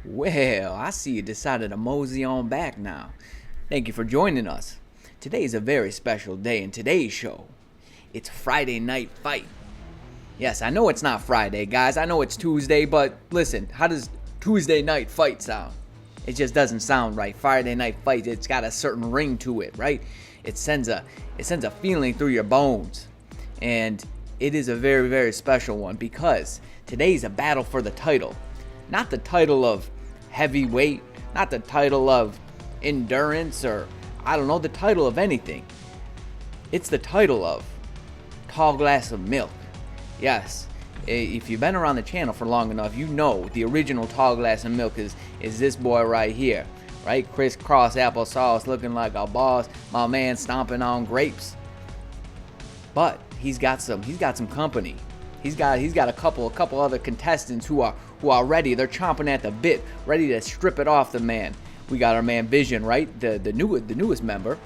Well, I see you decided to mosey on back now. Thank you for joining us. Today is a very special day in today's show. It's Friday Night Fight. Yes, I know it's not Friday, guys. I know it's Tuesday, but listen, how does Tuesday Night Fight sound? It just doesn't sound right. Friday Night Fight, it's got a certain ring to it, right? It sends a feeling through your bones. And it is a very, very special one because today's a battle for the title. Not the title of heavyweight, not the title of endurance, or I don't know, the title of anything. It's the title of Tall Glass of Milk. Yes, if you've been around the channel for long enough, you know the original Tall Glass of Milk is this boy right here, right? Crisscross applesauce, looking like a boss, my man stomping on grapes. But he's got some company. He's got a couple other contestants who are ready. They're chomping at the bit, ready to strip it off the man. We got our man Vision, right? The newest member.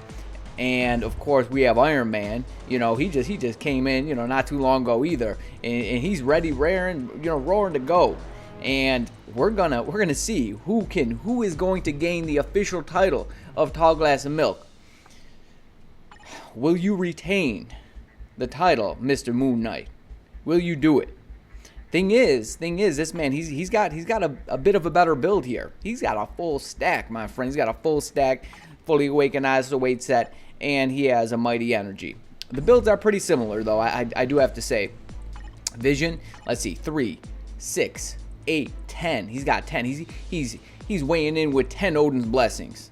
And of course we have Iron Man. You know, he just came in, you know, not too long ago either. And he's ready, raring, you know, roaring to go. And we're gonna see who is going to gain the official title of Tall Glass of Milk. Will you retain the title, Mr. Moon Knight? Will you do it? Thing is, this man, he's got a bit of a better build here. He's got a full stack, my friend. He's got a full stack, fully awakened ISO weight set, and he has a mighty energy. The builds are pretty similar, though. I do have to say. Vision, let's see, 3, 6, 8, 10. He's got 10. He's weighing in with 10 Odin's blessings.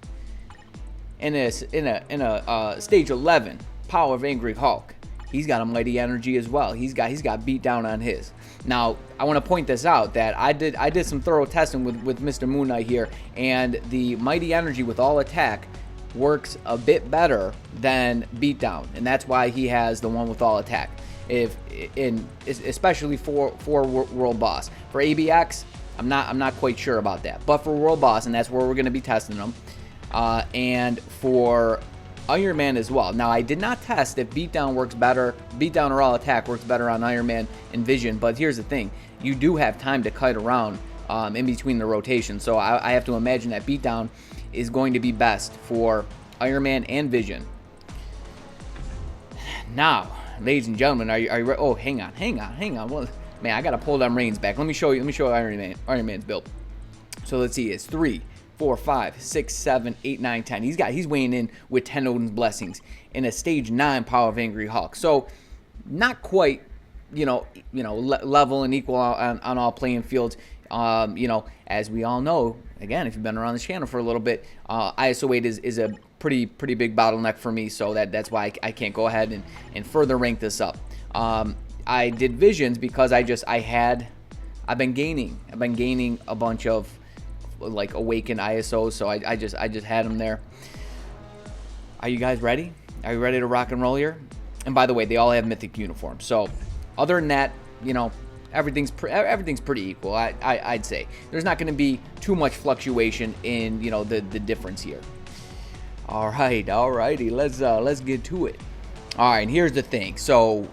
In a stage 11, Power of Angry Hulk. He's got a mighty energy as well. He's got beat down on his. Now, I want to point this out that I did some thorough testing with Mr. Moon Knight here, and the mighty energy with all attack works a bit better than beatdown, and that's why he has the one with all attack. Especially for World Boss. For ABX, I'm not quite sure about that, but for World Boss, and that's where we're going to be testing them, and for Iron Man as well. Now, I did not test if beatdown works better, beatdown or all attack works better on Iron Man and Vision, but here's the thing. You do have time to kite around in between the rotations, so I have to imagine that beatdown is going to be best for Iron Man and Vision. Now, ladies and gentlemen, are you ready? Oh, hang on. Well, man, I got to pull them reins back. Let me show you Iron Man's build. So let's see, it's 3, 4, 5, 6, 7, 8, 9, 10. He's weighing in with 10 Odin's blessings in a stage 9 Power of Angry Hulk. So not quite, level and equal on all playing fields. As we all know, again, if you've been around this channel for a little bit, ISO 8 is a pretty big bottleneck for me. So that's why I can't go ahead and further rank this up. I did Visions because I've been gaining a bunch of like awakened ISOs, so I just had them there. Are you guys ready? Are you ready to rock and roll here? And by the way, they all have mythic uniforms. So other than that, everything's pretty equal. I'd say there's not going to be too much fluctuation in the difference here. Alrighty, let's get to it. All right, and here's the thing. So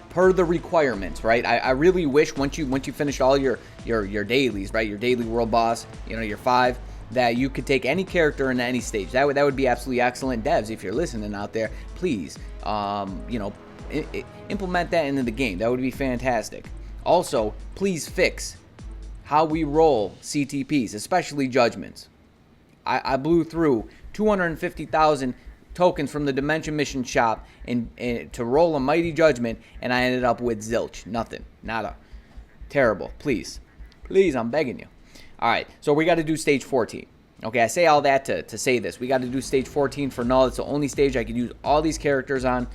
per the requirements, right? I really wish once you finish all your dailies, right? Your daily World Boss, your 5, that you could take any character in any stage. That would be absolutely excellent. Devs, if you're listening out there, please, implement that into the game. That would be fantastic. Also, please fix how we roll CTPs, especially judgments. I blew through 250,000 tokens from the Dimension Mission shop and to roll a mighty judgment, and I ended up with zilch. Nothing. Nada. Terrible. Please, I'm begging you. All right, so we got to do stage 14. Okay, I say all that to say this. We got to do stage 14 for null. It's the only stage I could use all these characters on.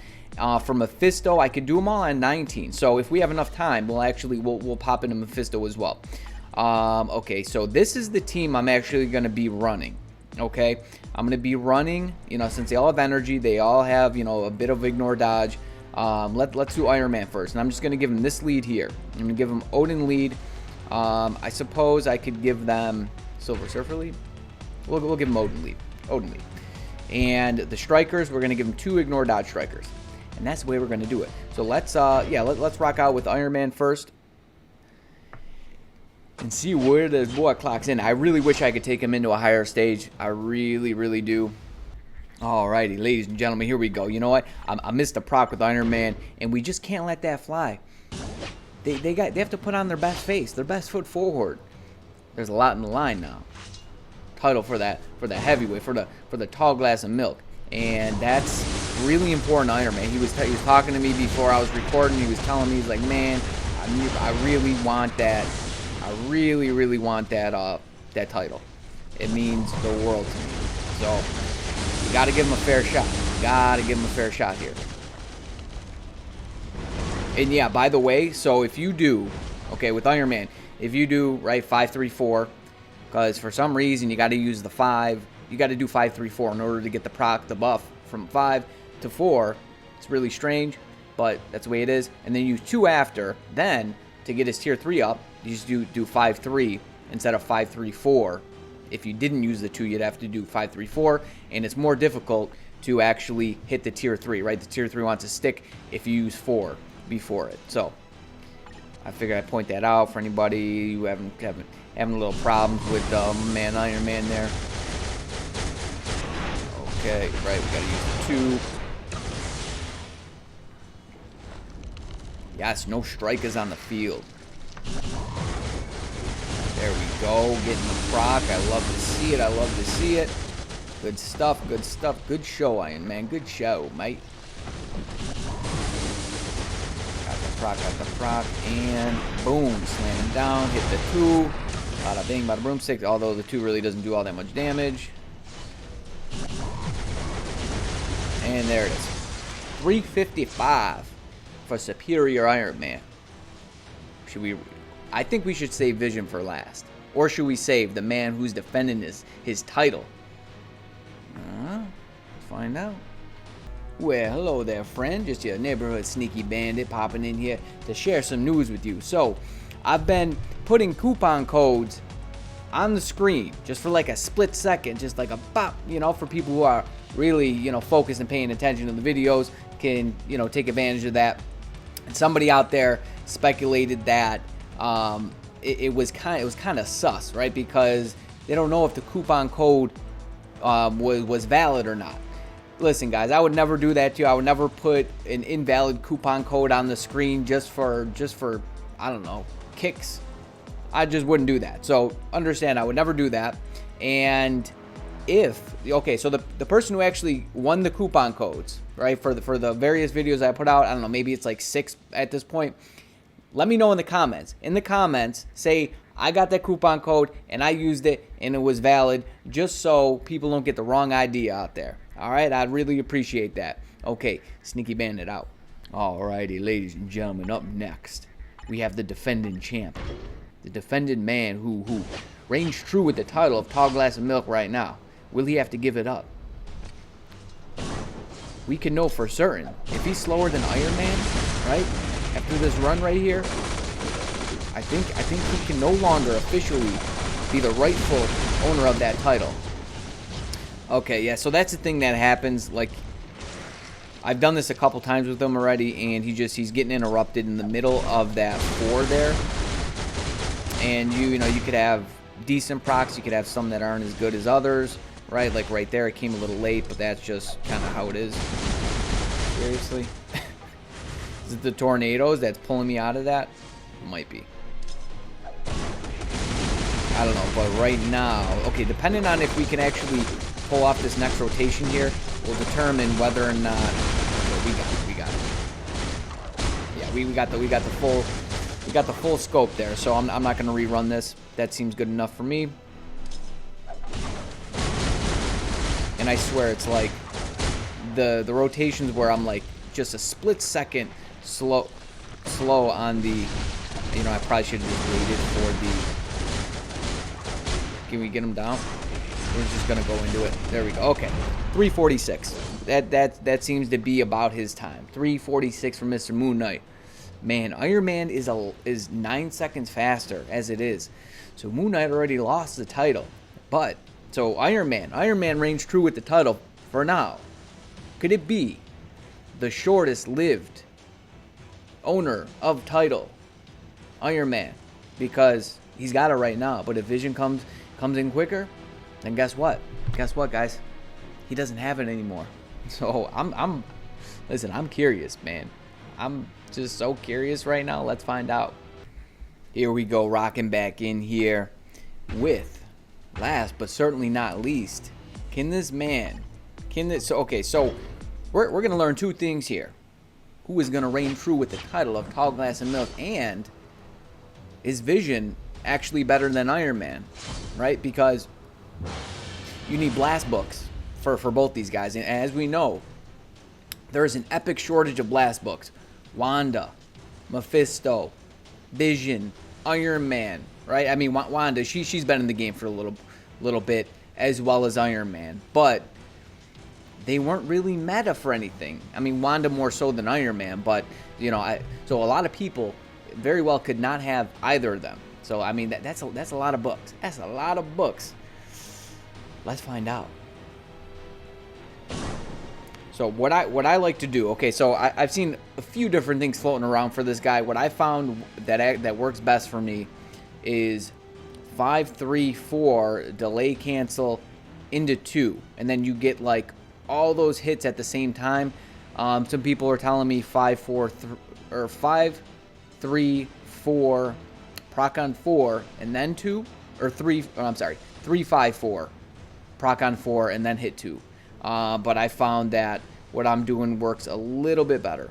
For Mephisto, I could do them all on 19. So if we have enough time, we'll pop into Mephisto as well. Okay, so this is the team I'm actually going to be running. Okay, I'm going to be running, since they all have energy, they all have, a bit of ignore dodge. Let's do Iron Man first, and I'm just going to give him this lead here. I'm going to give him Odin lead. I suppose I could give them Silver Surfer lead. We'll give him Odin lead. And the strikers, we're going to give them 2 ignore dodge strikers. And that's the way we're going to do it. So let's rock out with Iron Man first. and see where this boy clocks in. I really wish I could take him into a higher stage. I really, really do. Alrighty, ladies and gentlemen, here we go. You know what? I missed the proc with Iron Man, and we just can't let that fly. They have to put on their best face, their best foot forward. There's a lot in the line now. Title for the heavyweight, for the tall glass of milk, and that's really important to Iron Man. He was talking to me before I was recording. He was telling me, he's like, man, I really want that. I really, really want that title. It means the world to me. So you got to give him a fair shot. You got to give him a fair shot here. And yeah, by the way, so if you do, okay, with Iron Man, if you do, right, 5-3-4, because for some reason you got to use the 5, you got to do 5-3-4 in order to get the buff from 5 to 4. It's really strange, but that's the way it is. And then use 2 after. Then, to get his tier 3 up, you just do 5-3 instead of 5-3-4. If you didn't use the 2, you'd have to do 5-3-4, and it's more difficult to actually hit the tier 3, right? The tier 3 wants to stick if you use 4 before it. So I figured I'd point that out for anybody who having a little problems with Iron Man there. Okay, right, we gotta use the 2. Yes, no strikers on the field. There we go, getting the proc. I love to see it. I love to see it. Good stuff, good stuff. Good show, Iron Man. Good show, mate. Got the proc, and boom, slamming down, hit the 2. Bada bing, bada broomstick, although the 2 really doesn't do all that much damage. And there it is. 355 for Superior Iron Man. I think we should save Vision for last. Or should we save the man who's defending his title? Let's find out. Well, hello there, friend. Just your neighborhood sneaky bandit popping in here to share some news with you. So, I've been putting coupon codes on the screen just for like a split second, just like a pop, for people who are really, focused and paying attention to the videos, can, take advantage of that. And somebody out there speculated that it was kind of sus, right? Because they don't know if the coupon code was valid or not. Listen, guys, I would never do that to you. I would never put an invalid coupon code on the screen just for I don't know, kicks. I just wouldn't do that. So understand, I would never do that. And so the person who actually won the coupon codes, right, for the various videos I put out, I don't know, maybe it's like 6 at this point. Let me know in the comments. In the comments, say I got that coupon code and I used it and it was valid, just so people don't get the wrong idea out there. All right, I'd really appreciate that. Okay, Sneaky Bandit out. Alrighty, ladies and gentlemen, up next, we have the defending champ. The defending man who reigns true with the title of Tall Glass of Milk right now. Will he have to give it up? We can know for certain. If he's slower than Iron Man, right, after this run right here, I think he can no longer officially be the rightful owner of that title. Okay, yeah, so that's the thing that happens. Like, I've done this a couple times with him already, and he's getting interrupted in the middle of that 4 there. And you could have decent procs, you could have some that aren't as good as others, right? Like right there, it came a little late, but that's just kind of how it is. Seriously? Is it the tornadoes that's pulling me out of that? Might be. I don't know, but right now, okay, depending on if we can actually pull off this next rotation here, will determine whether or not. Okay, we got it. Yeah, we got the full scope there. So I'm not gonna rerun this. That seems good enough for me. And I swear it's like the rotations where I'm like just a split second slow on the. I probably should have just waited for the. Can we get him down? We're just gonna go into it. There we go. Okay, 346. That seems to be about his time. 346 for Mr. Moon Knight. Man, Iron Man is 9 seconds faster as it is. So Moon Knight already lost the title. But so Iron Man reigns true with the title for now. Could it be the shortest lived owner of title, Iron Man? Because He's got it right now. But if Vision comes in quicker, then guess what? Guess what, guys? He doesn't have it anymore. So listen, I'm curious, man. I'm just so curious right now. Let's find out. Here we go, rocking back in here with, last but certainly not least, so we're gonna learn two things here. Who is gonna reign true with the title of Tall Glass and Milk, and is Vision actually better than Iron Man, right? Because you need blast books for both these guys, and as we know, there is an epic shortage of blast books. Wanda, Mephisto, Vision, Iron Man, right? I mean, Wanda, she's been in the game for a little bit, as well as Iron Man, but they weren't really meta for anything. I mean, Wanda more so than Iron Man, but so a lot of people very well could not have either of them. So I mean, that's a lot of books. That's a lot of books. Let's find out. So what I like to do, okay, so I've seen a few different things floating around for this guy. What I found that works best for me is 5-3-4 delay cancel into 2, and then you get like all those hits at the same time. Some people are telling me 5-3-4 proc on 4 and then 2, or 3-5-4 proc on 4 and then hit 2. But I found that what I'm doing works a little bit better.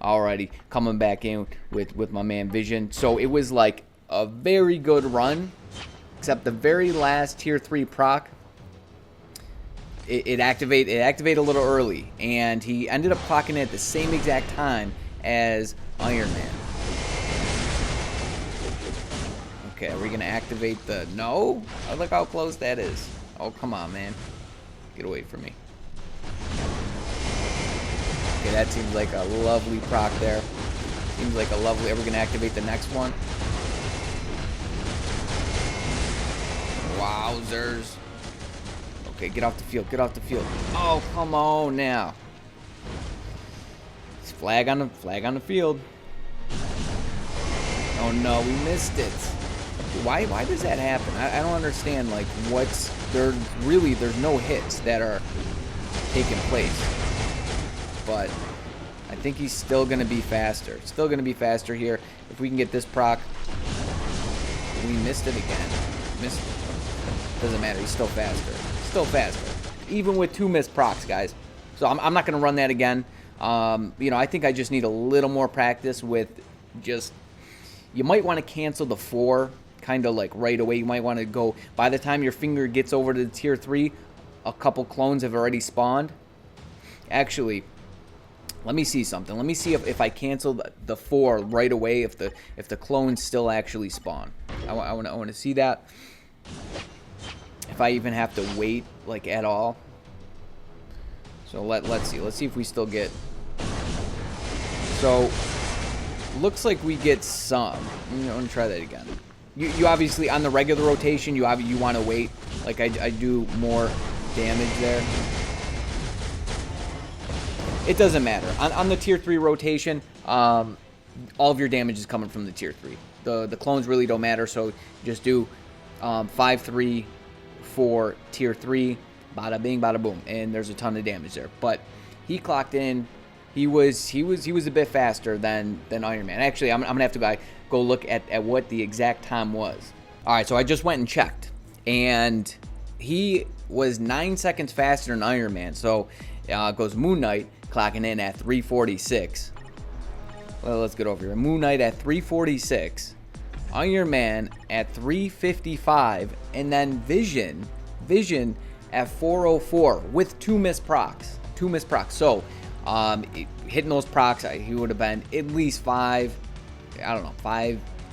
Alrighty, coming back in with my man Vision. So it was like a very good run, except the very last tier 3 proc, it activated a little early, and he ended up clocking it at the same exact time as Iron Man. Okay, are we gonna activate the no? Oh, look how close that is. Oh, come on, man. Get away from me. Okay, that seems like a lovely proc there. Seems like a lovely... Are we going to activate the next one? Wowzers. Okay, get off the field. Get off the field. Oh, come on now. It's flag on the field. Oh, no, we missed it. Why does that happen? I don't understand, like, there's no hits that are taking place. But I think he's still going to be faster. Still going to be faster here. If we can get this proc. We missed it again. Doesn't matter. He's still faster. Still faster. Even with 2 missed procs, guys. So I'm not going to run that again. I think I just need a little more practice with just... You might want to cancel the 4 kind of like right away. You might want to go... By the time your finger gets over to the tier 3, a couple clones have already spawned. Actually... Let me see something. Let me see if I cancel the 4 right away, if the clones still actually spawn. I want to see that. If I even have to wait like at all. So let's see. Let's see if we still get. So looks like we get some. I'm gonna try that again. You obviously on the regular rotation you want to wait. Like I do more damage there. It doesn't matter. On the tier 3 rotation, all of your damage is coming from the tier 3. The clones really don't matter, so just do 5-3-4 tier 3, bada bing, bada boom, and there's a ton of damage there. But he clocked in. He was a bit faster than Iron Man. Actually, I'm gonna have to go look at what the exact time was. All right, so I just went and checked, and he was 9 seconds faster than Iron Man. So goes Moon Knight, clocking in at 346. Well, let's get over here. Moon Knight at 346. Iron Man at 355. And then Vision at 404 with 2 missed procs. 2 missed procs. So, hitting those procs, he would have been at least 5,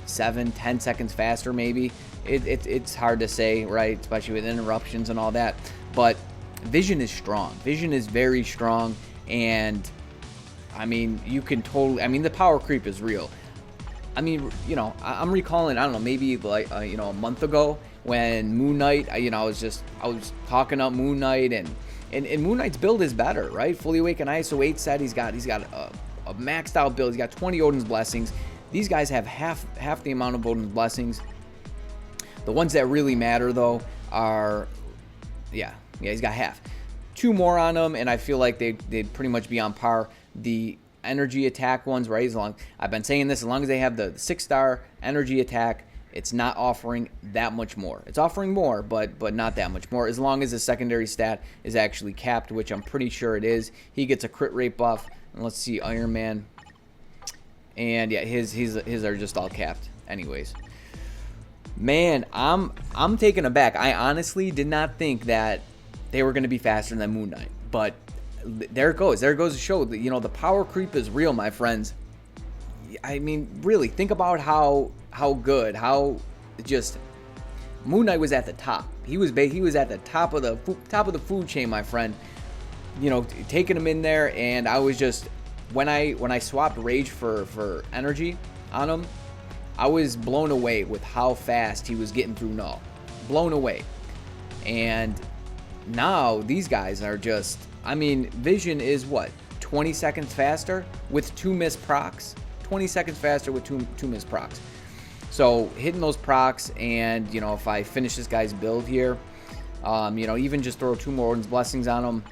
7, 10 seconds faster maybe. It's hard to say, right? Especially with interruptions and all that. But Vision is strong. Vision is very strong, and I mean, you can totally. I mean, the power creep is real. I mean, I'm recalling. I don't know, maybe like a month ago when Moon Knight. I was talking up Moon Knight, and Moon Knight's build is better, right? Fully Awakened ISO 8 set. He's got a maxed out build. He's got 20 Odin's Blessings. These guys have half the amount of Odin's Blessings. The ones that really matter, though, are, yeah, he's got half. 2 more on them, and I feel like they'd pretty much be on par. The energy attack ones, right? I've been saying this, as long as they have the 6-star energy attack, it's not offering that much more. It's offering more, but not that much more, as long as the secondary stat is actually capped, which I'm pretty sure it is. He gets a crit rate buff. And let's see, Iron Man. And yeah, his are just all capped anyways. Man, I'm taken aback. I honestly did not think that they were going to be faster than Moon Knight. But there it goes. There goes to show that, the power creep is real, my friends. I mean, really, think about how good, how just Moon Knight was at the top. He was at the top of the food chain, my friend. Taking him in there, and I was just when I swapped Rage for energy on him, I was blown away with how fast he was getting through Null. Blown away. And now these guys are just, I mean, Vision is what, 20 seconds faster with 2 missed procs? 20 seconds faster with two missed procs. So hitting those procs, and if I finish this guy's build here, even just throw 2 more Odin's Blessings on him,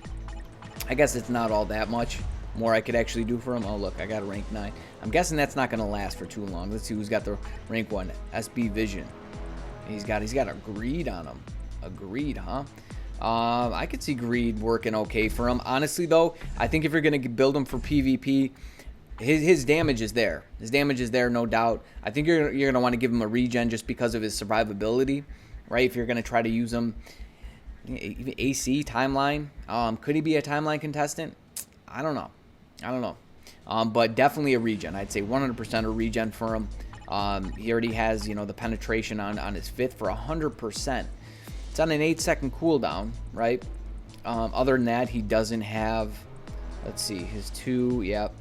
I guess it's not all that much more I could actually do for him. Oh look, I got a rank 9. I'm guessing that's not going to last for too long. Let's see who's got the rank 1. SB Vision. He's got a greed on him. A greed, huh? I could see greed working okay for him. Honestly though, I think if you're going to build him for PvP, his damage is there. His damage is there, no doubt. I think you're going to want to give him a regen just because of his survivability, right? If you're going to try to use him, even AC timeline. Could he be a timeline contestant? I don't know. But definitely a regen. I'd say 100% a regen for him. He already has, the penetration on his 5th for 100%. It's on an 8-second cooldown, right? Other than that, he doesn't have, let's see, his 2, yep.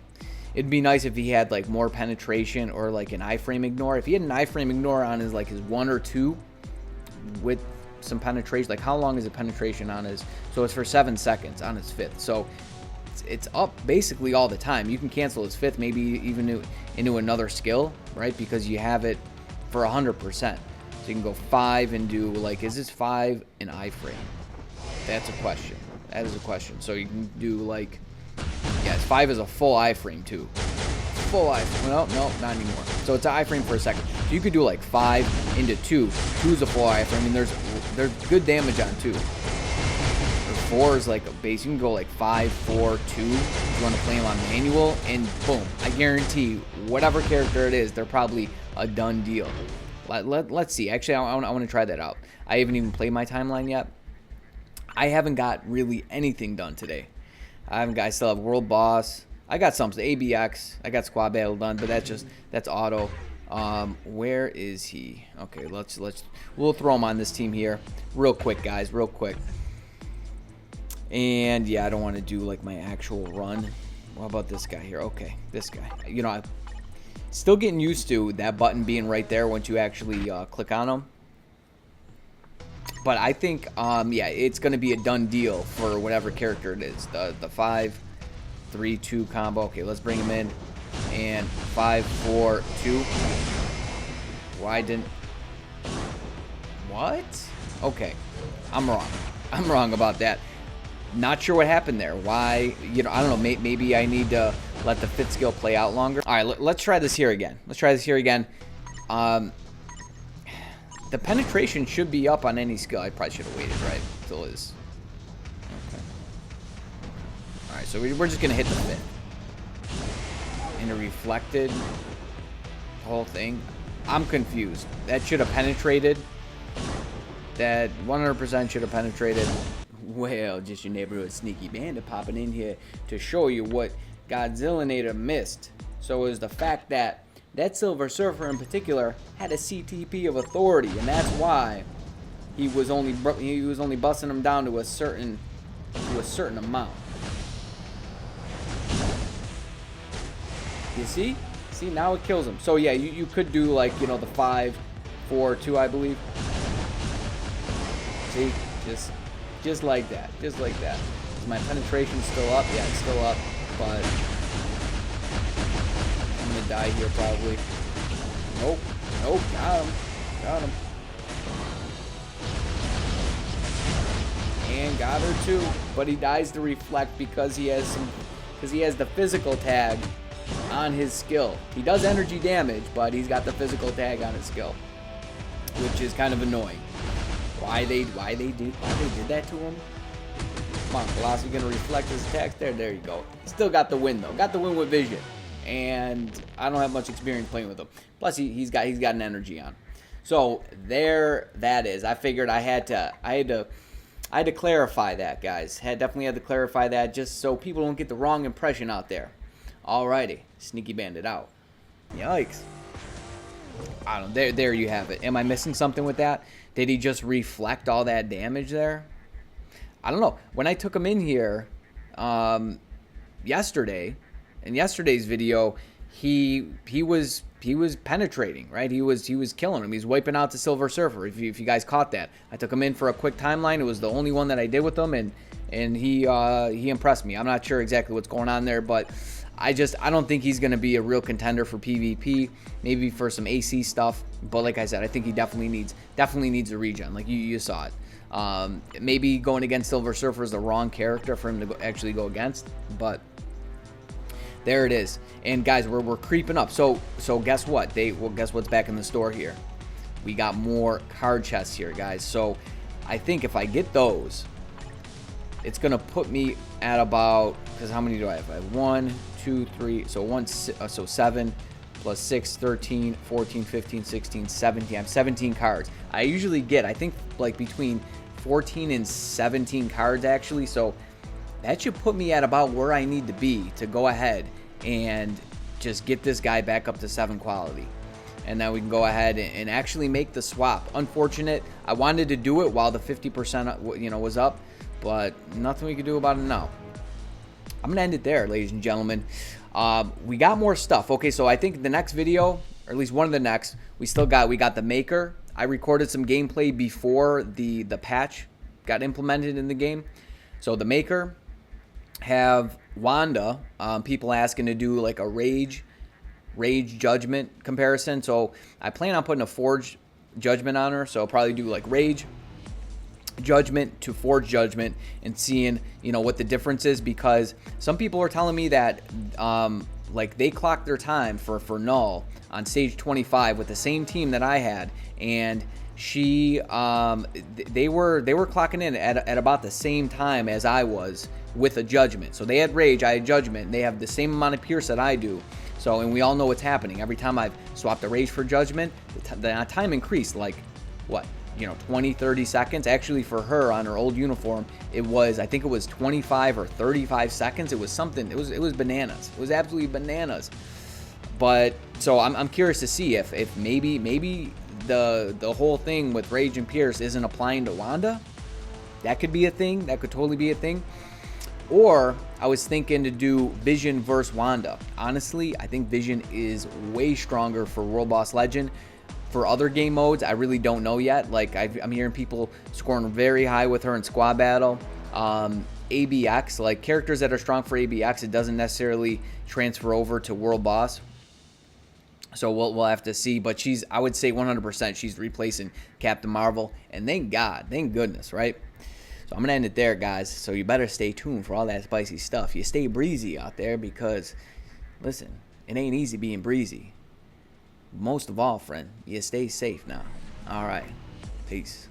It'd be nice if he had like more penetration or like an iframe ignore. If he had an iframe ignore on his his 1 or 2 with some penetration, like how long is the penetration on his, so it's for 7 seconds on his 5th. So it's up basically all the time. You can cancel his 5th, maybe even into another skill, right? Because you have it for 100%. So you can go 5 and do is this 5 an iframe? That's a question. That is a question. So you can do yes, 5 is a full iframe too. Full iframe. No, not anymore. So it's an iframe for a second. So you could do 5 into 2. 2 is a full iframe. I mean, there's good damage on 2. 4 is a base. You can go 5, 4, 2 if you want to play him on manual, and boom, I guarantee whatever character it is, they're probably a done deal. Let's see. Actually, I want to try that out. I haven't even played my timeline yet. I haven't got really anything done today. I still have World Boss. I got some ABX. I got Squad Battle done, but that's auto. Where is he? Okay, we'll throw him on this team here real quick, guys, real quick. And yeah, I don't want to do my actual run. What about this guy here? Okay, this guy. I'm still getting used to that button being right there once you actually click on him. But I think, yeah, it's going to be a done deal for whatever character it is. The 5, 3, 2 combo. Okay, let's bring him in. And 5, 4, 2. Why didn't... What? Okay, I'm wrong. I'm wrong about that. Not sure what happened there. Why, I don't know. Maybe I need to let the 5th skill play out longer. All right, let's try this here again. The penetration should be up on any skill. I probably should have waited, right? Still is. Okay. All right, so we're just going to hit the 5th. And a reflected whole thing. I'm confused. That should have penetrated. That 100% should have penetrated. Well, just your neighborhood sneaky bandit popping in here to show you what Godzillanator missed. So it was the fact that Silver Surfer in particular had a CTP of authority, and that's why he was only busting him down to a certain amount. You see? See, now it kills him. So yeah, you could do the 5, 4, 2, I believe. See? Just like that. Just like that. Is my penetration still up? Yeah, it's still up. But I'm gonna die here probably. Nope. Got him. Got her too, but he dies to reflect because he has the physical tag on his skill. He does energy damage, but he's got the physical tag on his skill, which is kind of annoying. Why they did that to him? Come on, Colossus gonna reflect his attacks there. There you go. Still got the win though. Got the win with vision, and I don't have much experience playing with him. Plus he's got an energy on. So there that is. I figured I had to clarify that, guys. Definitely had to clarify that just so people don't get the wrong impression out there. Alrighty, Sneaky Bandit out. Yikes. I don't know. There you have it. Am I missing something with that? Did he just reflect all that damage there? I don't know. When I took him in here yesterday, in yesterday's video, he was penetrating, right? He was killing him. He's wiping out the Silver Surfer. If you guys caught that, I took him in for a quick timeline. It was the only one that I did with him, and he impressed me. I'm not sure exactly what's going on there, but I don't think he's going to be a real contender for PvP. Maybe for some AC stuff, but like I said, I think he definitely needs a regen. Like you saw it. Maybe going against Silver Surfer is the wrong character for him to actually go against, but there it is. And guys, we're creeping up. So guess what? Guess what's back in the store here? We got more card chests here, guys. So I think if I get those, it's gonna put me at about, because how many do I have? I have 1, 2, 3. So 7 plus 6, 13, 14, 15, 16, 17. I have 17 cards. I usually get, I think, like between 14 and 17 cards actually. So that should put me at about where I need to be to go ahead and just get this guy back up to 7 quality. And then we can go ahead and actually make the swap. Unfortunate. I wanted to do it while the 50% was up, but nothing we could do about it now. I'm gonna end it there, ladies and gentlemen. We got more stuff. Okay, so I think the next video, or at least one of the next, we got the Maker. I recorded some gameplay before the patch got implemented in the game. So the Maker, have Wanda. People asking to do like a rage judgment comparison. So I plan on putting a forge judgment on her. So I'll probably do like rage judgment to forge judgment and seeing what the difference is, because some people are telling me that like they clocked their time for null on stage 25 with the same team that I had, and she they were clocking in at about the same time as I was with a judgment. So they had rage, I had judgment, and they have the same amount of pierce that I do. So, and we all know what's happening. Every time I've swapped the rage for judgment, the time increased like what, 20, 30 seconds. Actually, for her on her old uniform, I think it was 25 or 35 seconds. It was something, it was bananas. It was absolutely bananas. But so I'm curious to see if maybe the whole thing with rage and pierce isn't applying to Wanda. That could be a thing. That could totally be a thing. Or I was thinking to do Vision versus Wanda. Honestly, I think Vision is way stronger for World Boss Legend. For other game modes, I really don't know yet. Like I'm hearing people scoring very high with her in squad battle. ABX, like characters that are strong for ABX, it doesn't necessarily transfer over to World Boss. So we'll have to see. But I would say 100% she's replacing Captain Marvel. And thank God, thank goodness, right? So I'm going to end it there, guys. So you better stay tuned for all that spicy stuff. You stay breezy out there because, listen, it ain't easy being breezy. Most of all, friend, you stay safe now. All right. Peace.